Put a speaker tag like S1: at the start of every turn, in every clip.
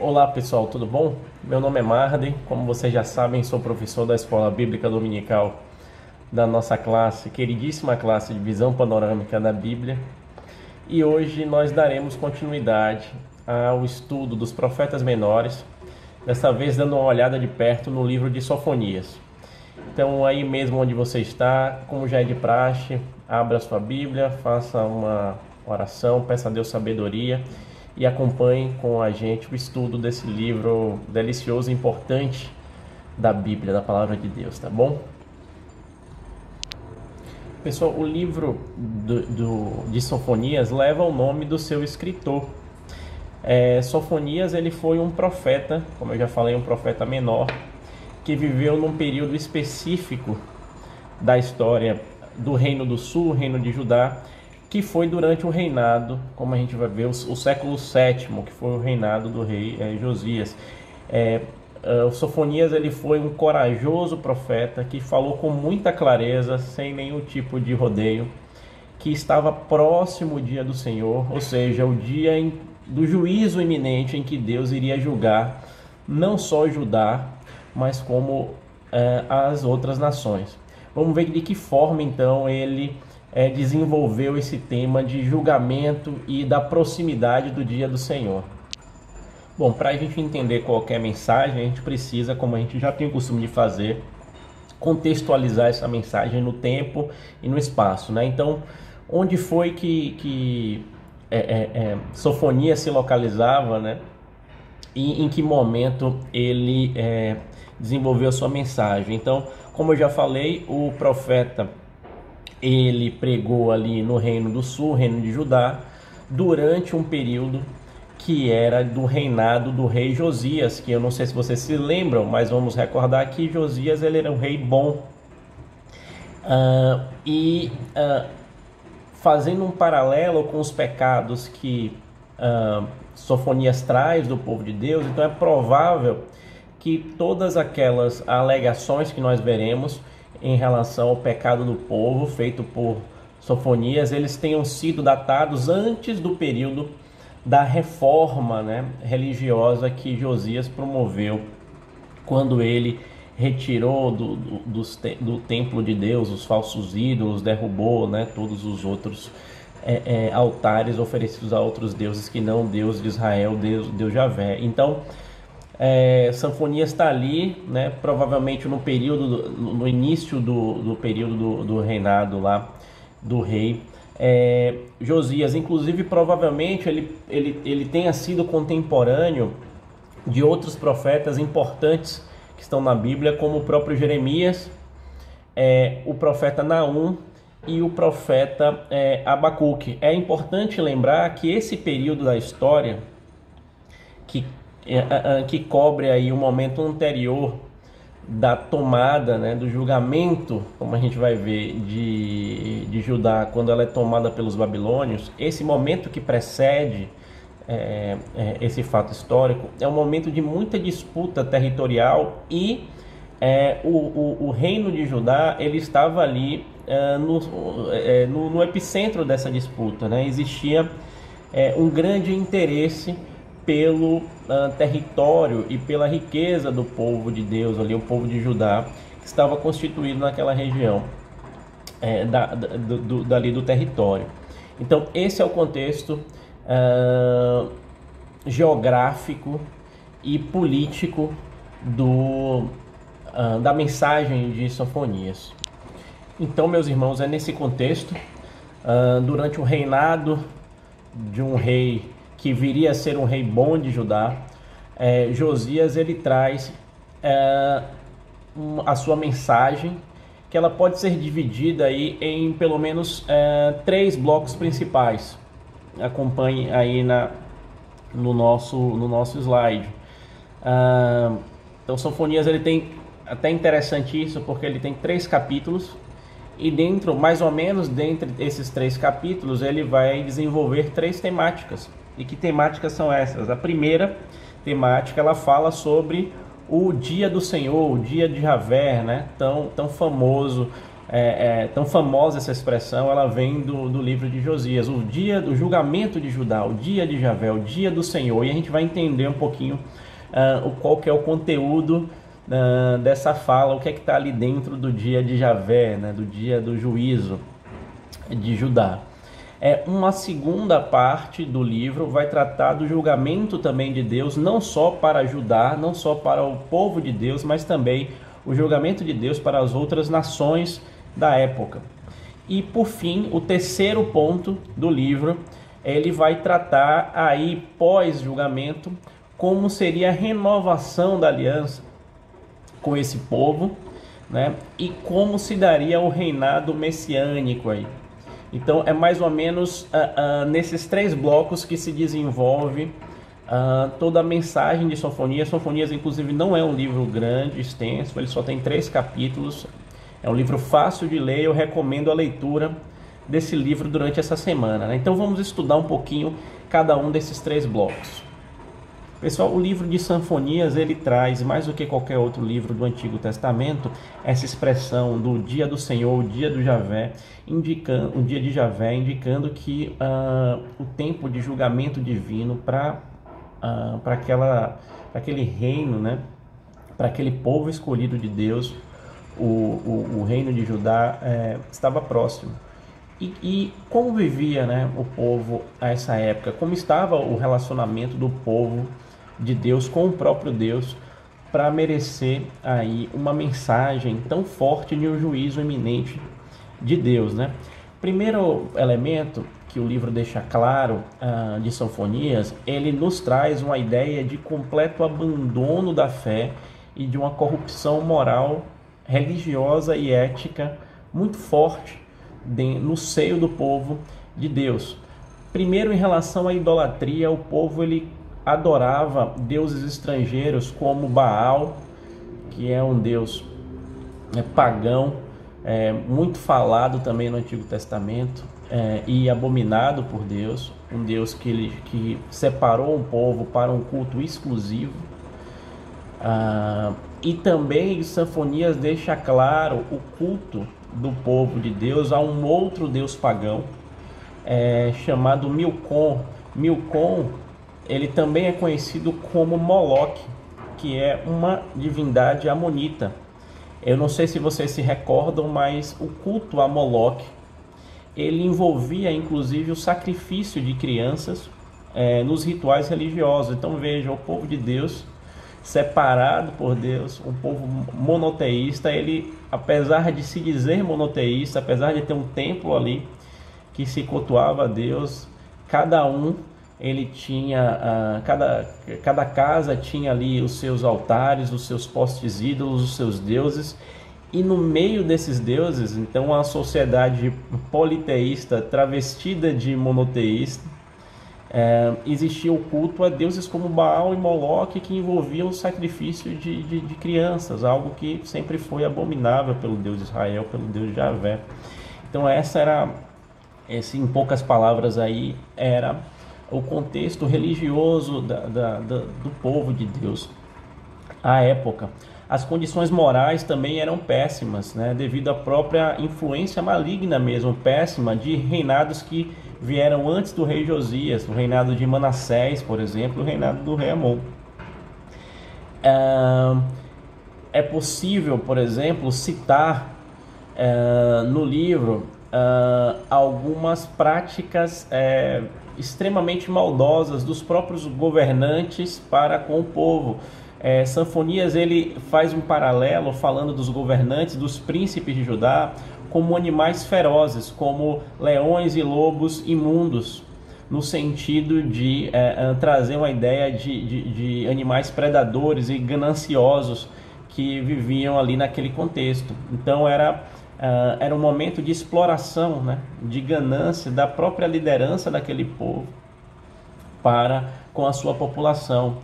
S1: Olá pessoal, tudo bom? Meu nome é Marden, como vocês já sabem, sou professor da Escola Bíblica Dominical da nossa classe, queridíssima classe de Visão Panorâmica da Bíblia. E hoje nós daremos continuidade ao estudo dos profetas menores, dessa vez dando uma olhada de perto no livro de Sofonias. Então aí mesmo onde você está, como já é de praxe, abra sua Bíblia, faça uma oração, peça a Deus sabedoria e acompanhe com a gente o estudo desse livro delicioso e importante da Bíblia, da Palavra de Deus, tá bom? Pessoal, o livro de Sofonias leva o nome do seu escritor. Sofonias ele foi um profeta, como eu já falei, um profeta menor, que viveu num período específico da história do Reino do Sul, Reino de Judá, que foi durante o reinado, como a gente vai ver, o século VII, que foi o reinado do rei Josias. O Sofonias ele foi um corajoso profeta que falou com muita clareza, sem nenhum tipo de rodeio, que estava próximo o dia do Senhor, ou seja, o dia do juízo iminente em que Deus iria julgar não só Judá, mas como as outras nações. Vamos ver de que forma então ele desenvolveu esse tema de julgamento e da proximidade do dia do Senhor. Bom, para a gente entender qualquer mensagem, a gente precisa, como a gente já tem o costume de fazer, contextualizar essa mensagem no tempo e no espaço, né? Então, onde foi que Sofonias se localizava, né? E em que momento ele desenvolveu a sua mensagem. Então, como eu já falei, o profeta ele pregou ali no Reino do Sul, Reino de Judá, durante um período que era do reinado do rei Josias, que eu não sei se vocês se lembram, mas vamos recordar que Josias ele era um rei bom. Fazendo um paralelo com os pecados que Sofonias traz do povo de Deus, então é provável que todas aquelas alegações que nós veremos em relação ao pecado do povo feito por Sofonias, eles tenham sido datados antes do período da reforma, né, religiosa que Josias promoveu, quando ele retirou do templo de Deus os falsos ídolos, derrubou, né, todos os outros altares oferecidos a outros deuses que não Deus de Israel, Deus Javé. Então, Sofonias está ali, né, provavelmente no início do período do reinado lá do rei Josias. Inclusive, provavelmente ele tenha sido contemporâneo de outros profetas importantes que estão na Bíblia, como o próprio Jeremias, o profeta Naum e o profeta Abacuque. É importante lembrar que esse período da história que cobre aí o momento anterior da tomada, né, do julgamento, como a gente vai ver, de Judá, quando ela é tomada pelos babilônios. Esse momento que precede esse fato histórico é um momento de muita disputa territorial e o reino de Judá ele estava ali no epicentro dessa disputa, né? Existia um grande interesse pelo território e pela riqueza do povo de Deus, ali, o povo de Judá, que estava constituído naquela região dali do território. Então, esse é o contexto geográfico e político da mensagem de Sofonias. Então, meus irmãos, é nesse contexto, durante o reinado de um rei que viria a ser um rei bom de Judá, Josias ele traz a sua mensagem, que ela pode ser dividida aí em pelo menos 3 blocos principais. Acompanhe aí no nosso slide. Então, Sofonias ele tem, até interessante isso, porque ele tem 3 capítulos, e mais ou menos dentre esses 3 capítulos ele vai desenvolver 3 temáticas. E que temáticas são essas? A primeira temática ela fala sobre o dia do Senhor, o dia de Javé, né? Tão famoso tão famosa essa expressão, ela vem do livro de Josias, o dia do julgamento de Judá, o dia de Javé, o dia do Senhor, e a gente vai entender um pouquinho qual que é o conteúdo dessa fala, o que é que está ali dentro do dia de Javé, né, do dia do juízo de Judá. Uma segunda parte do livro vai tratar do julgamento também de Deus, não só para Judá, não só para o povo de Deus, mas também o julgamento de Deus para as outras nações da época. E por fim, o terceiro ponto do livro, ele vai tratar aí pós-julgamento, como seria a renovação da aliança com esse povo, né? E como se daria o reinado messiânico aí. Então é mais ou menos nesses três blocos que se desenvolve toda a mensagem de Sofonias. Sofonias, inclusive, não é um livro grande, extenso, ele só tem 3 capítulos. É um livro fácil de ler, eu recomendo a leitura desse livro durante essa semana, né? Então vamos estudar um pouquinho cada um desses 3 blocos. Pessoal, o livro de Sofonias, ele traz, mais do que qualquer outro livro do Antigo Testamento, essa expressão do dia do Senhor, o dia do Javé, indicando, o dia de Javé, indicando que o tempo de julgamento divino para aquele reino, né, para aquele povo escolhido de Deus, o reino de Judá estava próximo. E como vivia, né, o povo a essa época? Como estava o relacionamento do povo de Deus com o próprio Deus para merecer aí uma mensagem tão forte de um juízo iminente de Deus, né? Primeiro elemento que o livro deixa claro de Sofonias, ele nos traz uma ideia de completo abandono da fé e de uma corrupção moral, religiosa e ética muito forte no seio do povo de Deus. Primeiro, em relação à idolatria, o povo ele adorava deuses estrangeiros como Baal, que é um deus pagão, muito falado também no Antigo Testamento, e abominado por Deus, um Deus que separou um povo para um culto exclusivo. E também Sofonias deixa claro o culto do povo de Deus a um outro deus pagão, chamado Milcom. Milcom, ele também é conhecido como Moloque, que é uma divindade amonita. Eu não sei se vocês se recordam, mas o culto a Moloque, ele envolvia inclusive o sacrifício de crianças nos rituais religiosos. Então veja, o povo de Deus, separado por Deus, um povo monoteísta, ele, apesar de se dizer monoteísta, apesar de ter um templo ali que se cultuava a Deus, cada um ele tinha, cada casa tinha ali os seus altares, os seus postes ídolos, os seus deuses, e no meio desses deuses, então, a sociedade politeísta travestida de monoteísta, existia o culto a deuses como Baal e Moloque, que envolviam o sacrifício de crianças, algo que sempre foi abominável pelo Deus de Israel, pelo Deus de Javé. Então esse, em poucas palavras aí, era o contexto religioso do povo de Deus à época. As condições morais também eram péssimas, né, devido à própria influência maligna mesmo, péssima, de reinados que vieram antes do rei Josias, o reinado de Manassés, por exemplo, o reinado do rei Amon. É possível, por exemplo, citar no livro algumas práticas extremamente maldosas dos próprios governantes para com o povo. Sofonias ele faz um paralelo falando dos governantes, dos príncipes de Judá, como animais ferozes, como leões e lobos imundos, no sentido de trazer uma ideia de animais predadores e gananciosos que viviam ali naquele contexto. Então era um momento de exploração, né, de ganância da própria liderança daquele povo para com a sua população.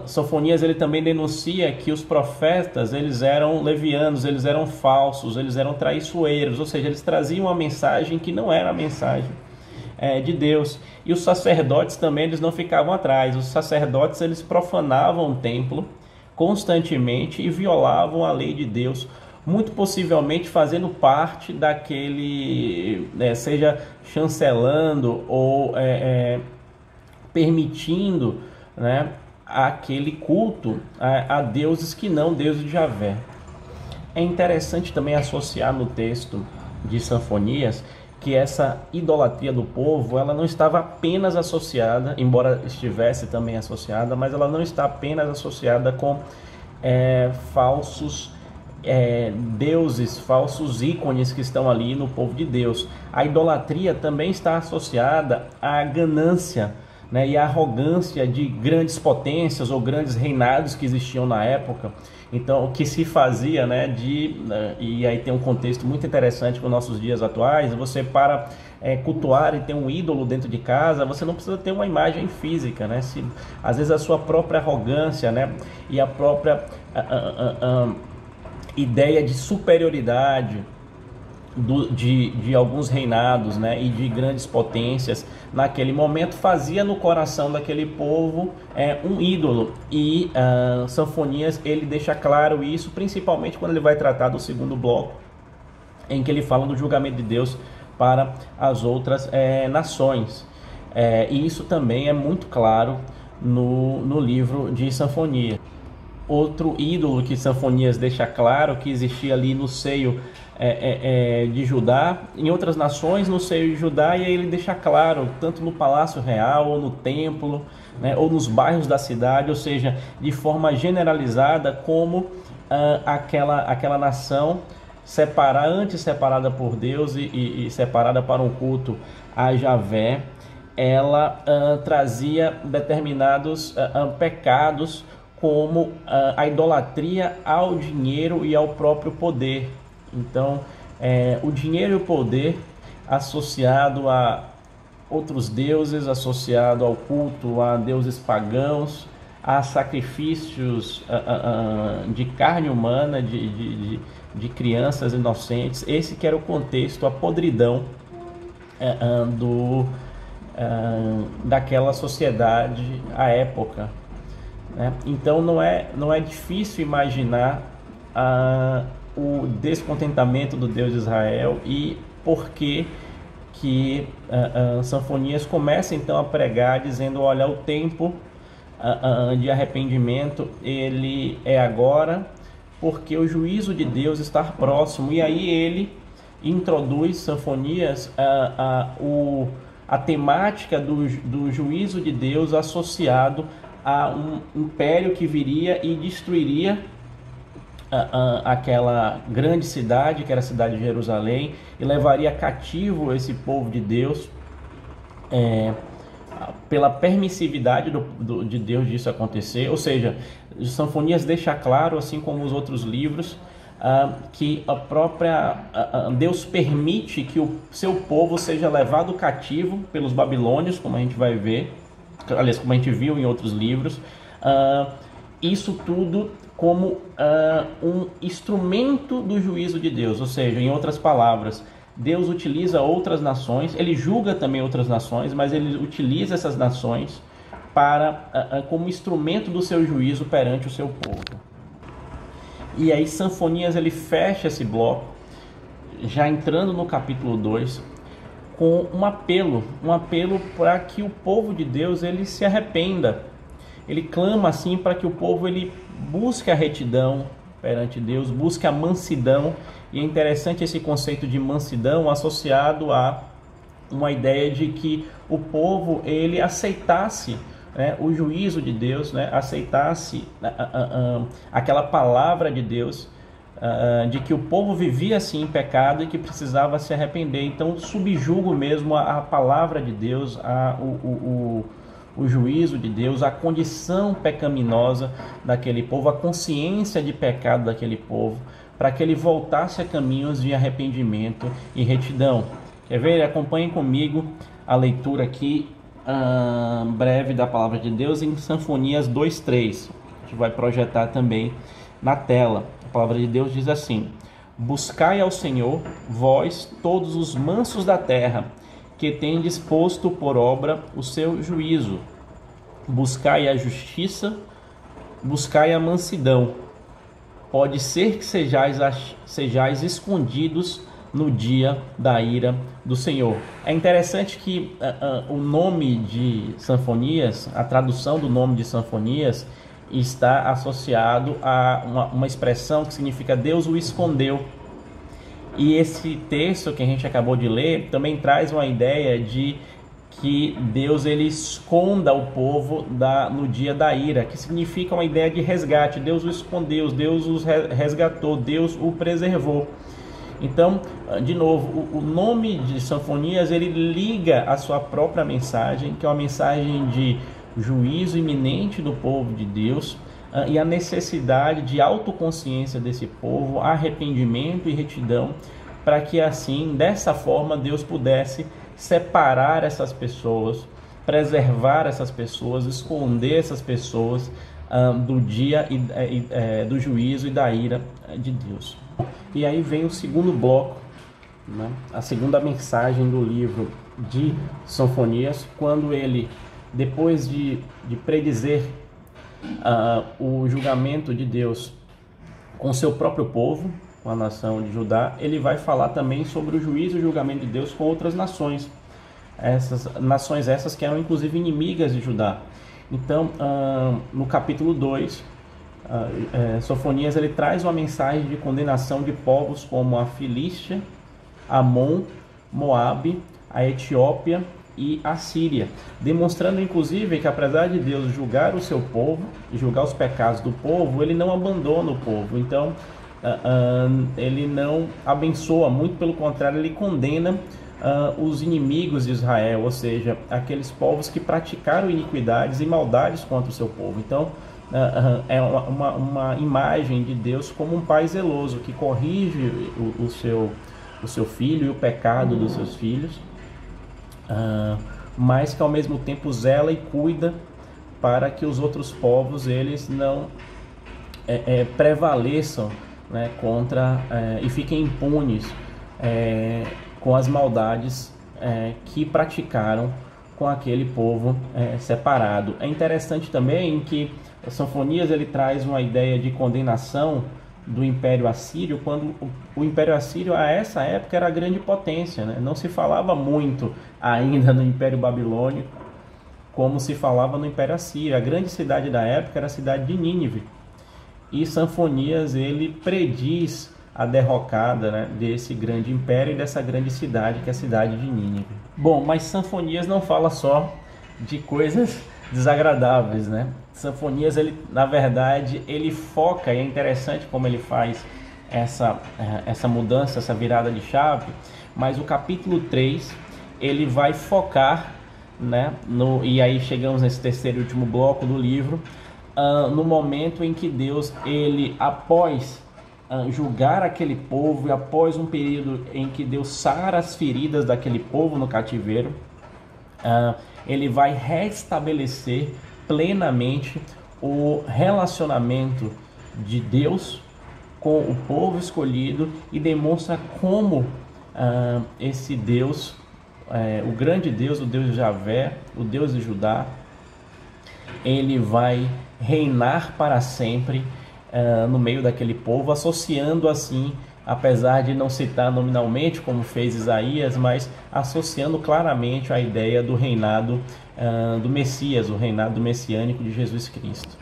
S1: Sofonias ele também denuncia que os profetas eles eram levianos, eles eram falsos, eles eram traiçoeiros, ou seja, eles traziam uma mensagem que não era a mensagem de Deus. E os sacerdotes também eles não ficavam atrás. Os sacerdotes eles profanavam o templo constantemente e violavam a lei de Deus, muito possivelmente fazendo parte daquele, seja chancelando ou permitindo, né, aquele culto a deuses que não deuses de Javé. É interessante também associar no texto de Sanfonias que essa idolatria do povo, ela não estava apenas associada, embora estivesse também associada, mas ela não está apenas associada com falsos deuses, falsos ícones que estão ali no povo de Deus. A idolatria também está associada à ganância, né, e à arrogância de grandes potências ou grandes reinados que existiam na época. Então, o que se fazia, né, e aí tem um contexto muito interessante com os nossos dias atuais. Você, para cultuar e ter um ídolo dentro de casa, você não precisa ter uma imagem física, né? Às vezes a sua própria arrogância, né, e a própria ideia de superioridade de alguns reinados, né, e de grandes potências naquele momento fazia no coração daquele povo um ídolo. E Sanfonias, ele deixa claro isso, principalmente quando ele vai tratar do segundo bloco, em que ele fala do julgamento de Deus para as outras nações. E isso também é muito claro no livro de Sanfonias. Outro ídolo que Sanfonias deixa claro que existia ali no seio de Judá, em outras nações no seio de Judá, e aí ele deixa claro, tanto no palácio real, ou no templo, né, ou nos bairros da cidade, ou seja, de forma generalizada, como aquela nação antes separada por Deus e separada para um culto a Javé, ela trazia determinados pecados, como a idolatria ao dinheiro e ao próprio poder. Então, o dinheiro e o poder associado a outros deuses, associado ao culto a deuses pagãos, a sacrifícios de carne humana, de crianças inocentes. Esse que era o contexto, a podridão daquela sociedade à época. Então não é difícil imaginar o descontentamento do Deus de Israel e por que Sanfonias começa então a pregar dizendo: olha, o tempo de arrependimento ele é agora, porque o juízo de Deus está próximo. E aí ele introduz Sanfonias a temática do juízo de Deus associado a um império que viria e destruiria aquela grande cidade, que era a cidade de Jerusalém, e levaria cativo esse povo de Deus, pela permissividade de Deus disso acontecer. Ou seja, Sanfonias deixa claro, assim como os outros livros, que Deus permite que o seu povo seja levado cativo pelos babilônios, como a gente vai ver, aliás, como a gente viu em outros livros. Isso tudo como um instrumento do juízo de Deus. Ou seja, em outras palavras, Deus utiliza outras nações, ele julga também outras nações, mas ele utiliza essas nações como instrumento do seu juízo perante o seu povo. E aí Sanfonias ele fecha esse bloco, já entrando no capítulo 2, com um apelo para que o povo de Deus ele se arrependa. Ele clama assim para que o povo ele busque a retidão perante Deus, busque a mansidão. E é interessante esse conceito de mansidão associado a uma ideia de que o povo ele aceitasse, né, o juízo de Deus, né, aceitasse aquela palavra de Deus, de que o povo vivia assim em pecado e que precisava se arrepender. Então subjugo mesmo a palavra de Deus, o juízo de Deus, a condição pecaminosa daquele povo, a consciência de pecado daquele povo, para que ele voltasse a caminhos de arrependimento e retidão. Quer ver? Acompanhem comigo a leitura aqui breve da palavra de Deus em Sanfonias 2:3. A gente vai projetar também na tela. A palavra de Deus diz assim: buscai ao Senhor, vós todos os mansos da terra, que tendes posto por obra o seu juízo. Buscai a justiça, buscai a mansidão, pode ser que sejais escondidos no dia da ira do Senhor. É interessante que o nome de Sanfonias, a tradução do nome de Sanfonias, está associado a uma expressão que significa Deus o escondeu. E esse texto que a gente acabou de ler também traz uma ideia de que Deus ele esconda o povo no dia da ira, que significa uma ideia de resgate. Deus o escondeu, Deus os resgatou, Deus o preservou. Então, de novo, o nome de Sanfonias ele liga a sua própria mensagem, que é uma mensagem de juízo iminente do povo de Deus, e a necessidade de autoconsciência desse povo, arrependimento e retidão, para que assim, dessa forma, Deus pudesse separar essas pessoas, preservar essas pessoas, esconder essas pessoas do dia do juízo e da ira de Deus. E aí vem o segundo bloco, né? A segunda mensagem do livro de Sanfonias, quando ele, depois de predizer o julgamento de Deus com seu próprio povo, com a nação de Judá, ele vai falar também sobre o juízo e o julgamento de Deus com outras nações. Essas nações que eram inclusive inimigas de Judá. Então, no capítulo 2, Sofonias ele traz uma mensagem de condenação de povos como a Filístia, Amon, Moabe, a Etiópia e a Síria, demonstrando inclusive que apesar de Deus julgar o seu povo e julgar os pecados do povo, ele não abandona o povo. Então, ele não abençoa, muito pelo contrário, ele condena os inimigos de Israel, ou seja, aqueles povos que praticaram iniquidades e maldades contra o seu povo. Então, é uma imagem de Deus como um pai zeloso que corrige o seu filho e o pecado dos seus filhos, mas que ao mesmo tempo zela e cuida para que os outros povos eles não prevaleçam, né, contra e fiquem impunes com as maldades que praticaram com aquele povo separado. É interessante também que Sanfonias ele traz uma ideia de condenação do Império Assírio, quando o Império Assírio a essa época era a grande potência, né? Não se falava muito ainda no Império Babilônico como se falava no Império Assírio. A grande cidade da época era a cidade de Nínive. E Sanfonias ele prediz a derrocada, né, desse grande império e dessa grande cidade que é a cidade de Nínive. Bom, mas Sanfonias não fala só de coisas desagradáveis, né? Sanfonias, ele, na verdade, ele foca, e é interessante como ele faz essa mudança, essa virada de chave, mas o capítulo 3, ele vai focar, né, e aí chegamos nesse terceiro e último bloco do livro, no momento em que Deus, ele, após julgar aquele povo e após um período em que Deus sara as feridas daquele povo no cativeiro, ele vai restabelecer plenamente o relacionamento de Deus com o povo escolhido e demonstra como esse Deus, o grande Deus, o Deus de Javé, o Deus de Judá, ele vai reinar para sempre no meio daquele povo, associando assim, apesar de não citar nominalmente como fez Isaías, mas associando claramente a ideia do reinado do Messias, o reinado messiânico de Jesus Cristo.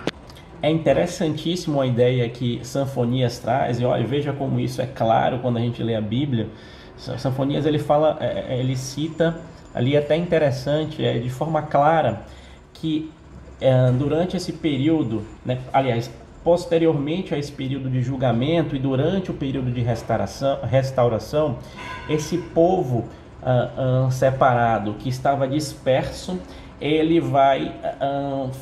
S1: É interessantíssimo a ideia que Sanfonias traz, e olha, veja como isso é claro quando a gente lê a Bíblia. Sanfonias ele fala, ele cita ali, até interessante, de forma clara, que durante esse período, né, aliás, posteriormente a esse período de julgamento e durante o período de restauração, esse povo separado que estava disperso, ele vai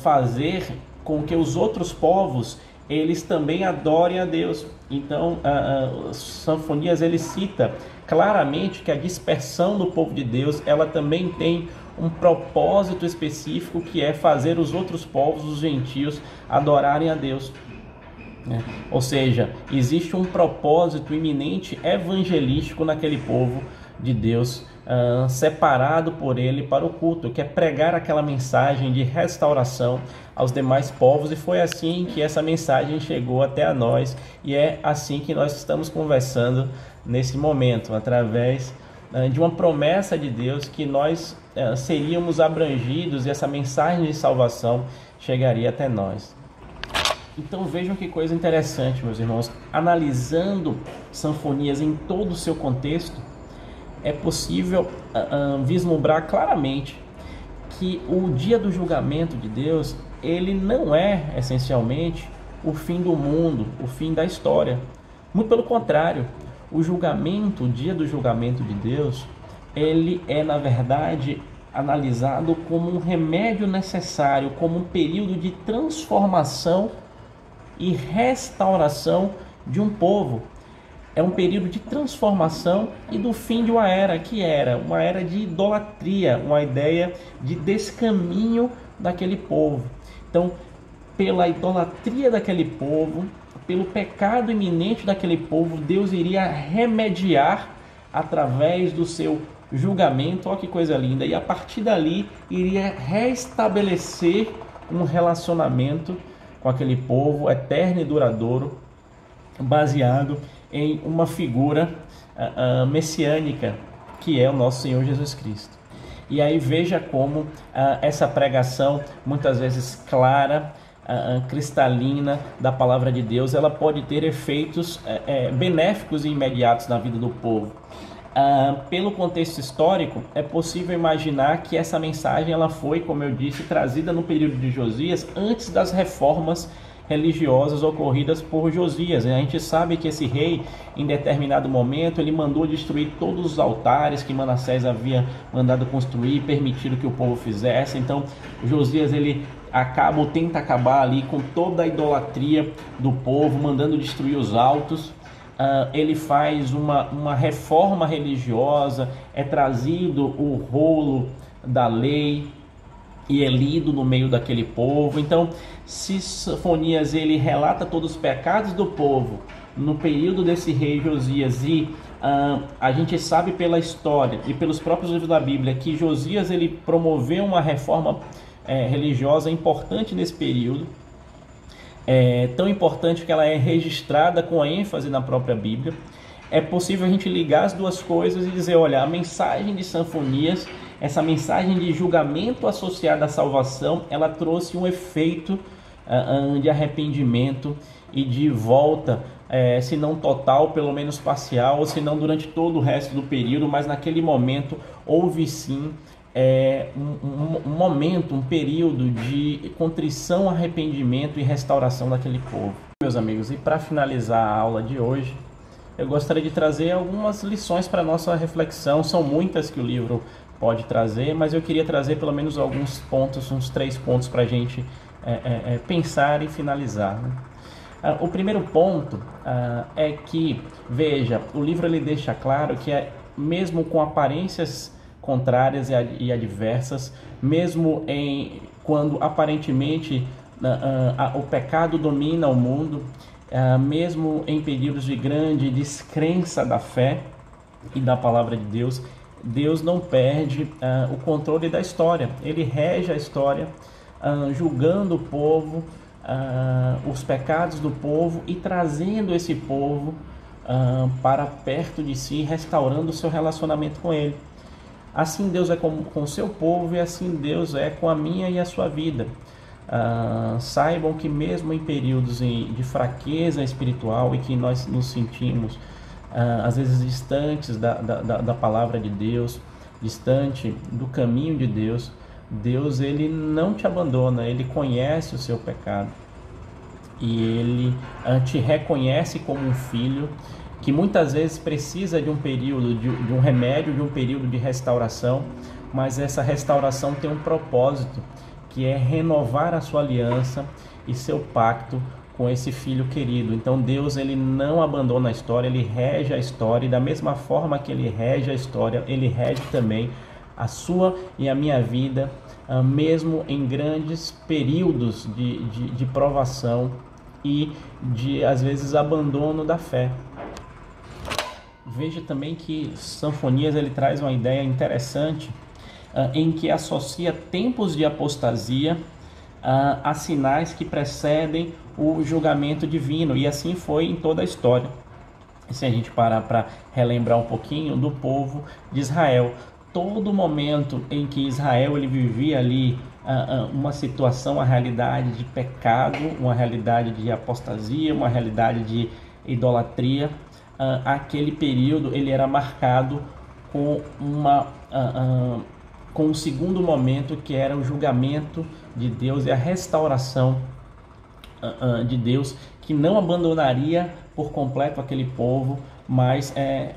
S1: fazer com que os outros povos eles também adorem a Deus. Então, Sanfonias ele cita claramente que a dispersão do povo de Deus, ela também tem um propósito específico, que é fazer os outros povos, os gentios, adorarem a Deus. né? Ou seja, existe um propósito iminente evangelístico naquele povo de Deus, separado por ele para o culto, que é pregar aquela mensagem de restauração aos demais povos, e foi assim que essa mensagem chegou até a nós, e é assim que nós estamos conversando nesse momento, através de uma promessa de Deus que nós seríamos abrangidos e essa mensagem de salvação chegaria até nós. Então vejam que coisa interessante, meus irmãos, analisando Sanfonias em todo o seu contexto, é possível vislumbrar claramente que o dia do julgamento de Deus, ele não é essencialmente o fim do mundo, o fim da história. Muito pelo contrário, o dia do julgamento de Deus, ele é, na verdade, analisado como um remédio necessário, como um período de transformação e restauração de um povo. É um período de transformação e do fim de uma era, que era uma era de idolatria, uma ideia de descaminho daquele povo. Então, pela idolatria daquele povo, pelo pecado iminente daquele povo, Deus iria remediar através do seu julgamento. Olha que coisa linda! E a partir dali iria restabelecer um relacionamento com aquele povo eterno e duradouro, baseado em uma figura messiânica, que é o nosso Senhor Jesus Cristo. E aí veja como essa pregação, muitas vezes clara, cristalina da palavra de Deus, ela pode ter efeitos benéficos e imediatos na vida do povo. Pelo contexto histórico, é possível imaginar que essa mensagem ela foi, como eu disse, trazida no período de Josias, antes das reformas religiosas ocorridas por Josias. A gente sabe que esse rei, em determinado momento, ele mandou destruir todos os altares que Manassés havia mandado construir, permitido que o povo fizesse. Então, Josias ele tenta acabar ali com toda a idolatria do povo, mandando destruir os altos. Ele faz uma reforma religiosa, é trazido o rolo da lei e é lido no meio daquele povo. Então, se Sanfonias ele relata todos os pecados do povo no período desse rei Josias, e a gente sabe pela história e pelos próprios livros da Bíblia que Josias ele promoveu uma reforma religiosa importante nesse período, tão importante que ela é registrada com ênfase na própria Bíblia. É possível a gente ligar as duas coisas e dizer, olha, a mensagem de Sanfonias, essa mensagem de julgamento associada à salvação, ela trouxe um efeito de arrependimento e de volta, se não total, pelo menos parcial, ou se não durante todo o resto do período, mas naquele momento houve sim um momento, um período de contrição, arrependimento e restauração daquele povo. Meus amigos, e para finalizar a aula de hoje, eu gostaria de trazer algumas lições para a nossa reflexão. São muitas que o livro pode trazer, mas eu queria trazer pelo menos alguns pontos, uns 3 pontos para a gente pensar e finalizar, né? O primeiro ponto é que, veja, o livro ele deixa claro que mesmo com aparências contrárias e adversas, mesmo quando aparentemente o pecado domina o mundo, mesmo em períodos de grande descrença da fé e da palavra de Deus, Deus não perde o controle da história. Ele rege a história, julgando o povo, os pecados do povo e trazendo esse povo para perto de si, restaurando o seu relacionamento com ele. Assim Deus é com o seu povo e assim Deus é com a minha e a sua vida. Saibam que mesmo em períodos de fraqueza espiritual e que nós nos sentimos às vezes distantes da palavra de Deus, distante do caminho de Deus, Deus ele não te abandona, ele conhece o seu pecado e ele te reconhece como um filho que muitas vezes precisa de um período, de um remédio, de um período de restauração, mas essa restauração tem um propósito, que é renovar a sua aliança e seu pacto com esse filho querido. Então Deus ele não abandona a história, ele rege a história, e da mesma forma que ele rege a história, ele rege também a sua e a minha vida, mesmo em grandes períodos de provação e de, às vezes, abandono da fé. Veja também que Sanfonias ele traz uma ideia interessante em que associa tempos de apostasia a sinais que precedem o julgamento divino, e assim foi em toda a história. Se a gente parar para relembrar um pouquinho do povo de Israel, todo momento em que Israel ele vivia ali uma situação, uma realidade de pecado, uma realidade de apostasia, uma realidade de idolatria, aquele período ele era marcado com com um segundo momento, que era o julgamento de Deus e a restauração de Deus, que não abandonaria por completo aquele povo, mas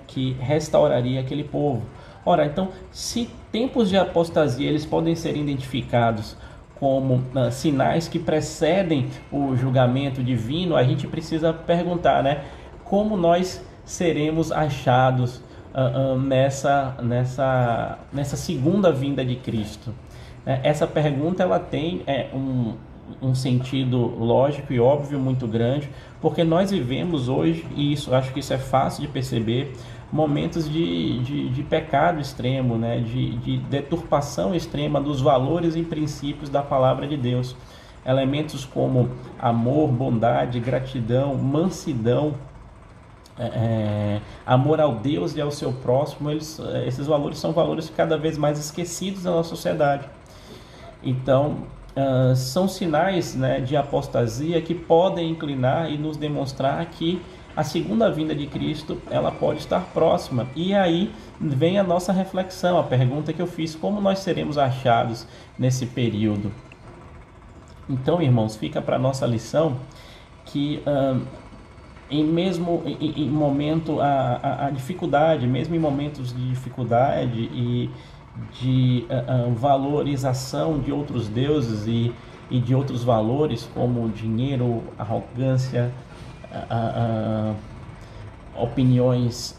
S1: que restauraria aquele povo. Ora, então, se tempos de apostasia eles podem ser identificados como sinais que precedem o julgamento divino, a gente precisa perguntar, né, como nós seremos achados nessa segunda vinda de Cristo. Essa pergunta ela tem um sentido lógico e óbvio muito grande, porque nós vivemos hoje, e isso acho que isso é fácil de perceber, momentos de pecado extremo, né? de deturpação extrema dos valores e princípios da palavra de Deus. Elementos como amor, bondade, gratidão, mansidão, amor ao Deus e ao seu próximo, esses valores são valores cada vez mais esquecidos na nossa sociedade. Então, são sinais, né, de apostasia que podem inclinar e nos demonstrar que a segunda vinda de Cristo ela pode estar próxima. E aí vem a nossa reflexão, a pergunta que eu fiz: como nós seremos achados nesse período? Então, irmãos, fica para a nossa lição que em momento a dificuldade, mesmo em momentos de dificuldade e de valorização de outros deuses e de outros valores como dinheiro, arrogância, opiniões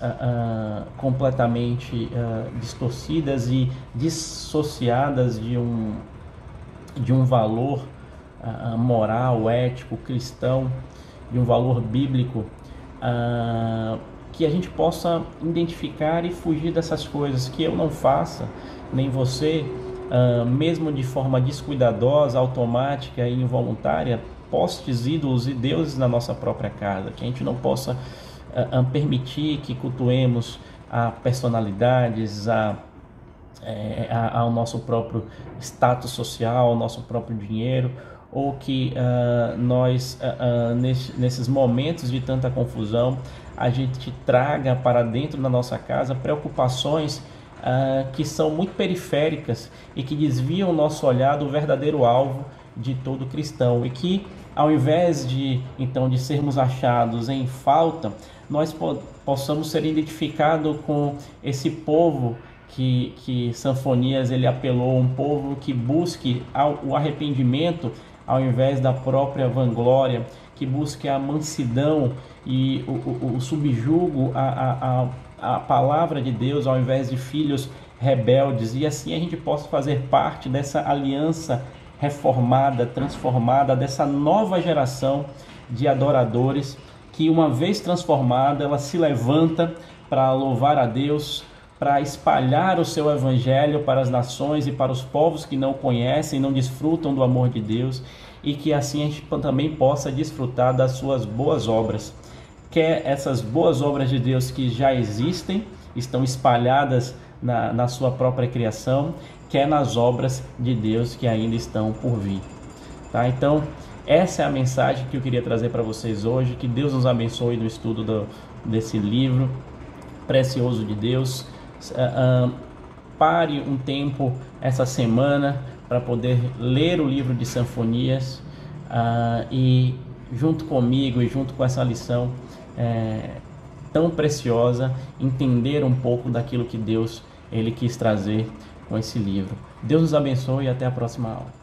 S1: completamente distorcidas e dissociadas de um valor moral, ético, cristão, de um valor bíblico, que a gente possa identificar e fugir dessas coisas, que eu não faça, nem você, mesmo de forma descuidadosa, automática e involuntária, postes, ídolos e deuses na nossa própria casa, que a gente não possa permitir que cultuemos a personalidades, ao nosso próprio status social, ao nosso próprio dinheiro, ou que nós, nesses momentos de tanta confusão, a gente traga para dentro da nossa casa preocupações que são muito periféricas e que desviam o nosso olhar do verdadeiro alvo de todo cristão, e que ao invés de sermos achados em falta, nós possamos ser identificados com esse povo que Sanfonias ele apelou, um povo que busque o arrependimento ao invés da própria vanglória, que busque a mansidão e o subjugo à palavra de Deus, ao invés de filhos rebeldes, e assim a gente possa fazer parte dessa aliança reformada, transformada, dessa nova geração de adoradores, que uma vez transformada, ela se levanta para louvar a Deus, para espalhar o seu evangelho para as nações e para os povos que não conhecem, não desfrutam do amor de Deus, e que assim a gente também possa desfrutar das suas boas obras. Quer essas boas obras de Deus que já existem, estão espalhadas na sua própria criação, quer nas obras de Deus que ainda estão por vir. Tá? Então, essa é a mensagem que eu queria trazer para vocês hoje. Que Deus nos abençoe no estudo desse livro precioso de Deus. Pare um tempo essa semana para poder ler o livro de Sanfonias e junto comigo e junto com essa lição tão preciosa, entender um pouco daquilo que Deus ele quis trazer com esse livro. Deus nos abençoe e até a próxima aula.